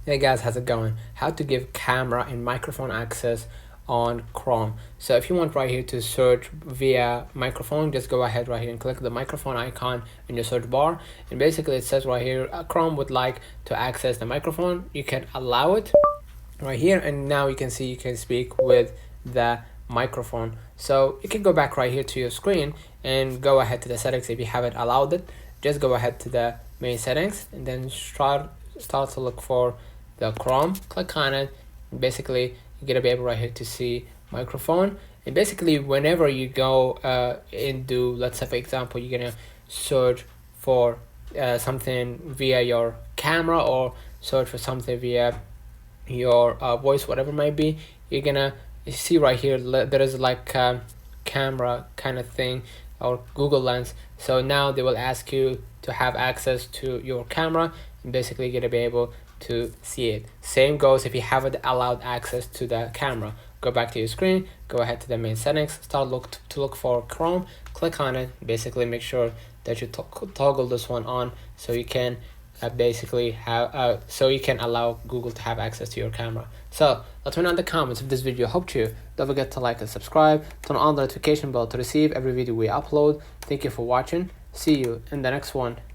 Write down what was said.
Hey guys, how's it going? How to give camera and microphone access on Chrome. So if you want right here to search via microphone, just go ahead right here and click the microphone icon in your search bar, and basically it says right here Chrome would like to access the microphone. You can allow it right here, and now you can see you can speak with the microphone. So you can go back right here to your screen and go ahead to the settings. If you haven't allowed it, just go ahead to the main settings and then start to look for the Chrome. Click on it, and basically you're gonna be able right here to see microphone. And basically whenever you go into, let's say for example, you're gonna search for something via your camera, or search for something via your voice, whatever it might be, you're gonna see right here there is like a camera kind of thing, or Google Lens. So now they will ask you to have access to your camera, and basically you're gonna be able to see it. Same goes if you haven't allowed access to the camera. Go back to your screen, go ahead to the main settings, start to look for Chrome, click on it, basically make sure that you toggle this one on, so you can basically have so you can allow Google to have access to your camera. So let me know in the comments if this video helped you. Don't forget to like and subscribe, turn on the notification bell to receive every video we upload. Thank you for watching. See you in the next one.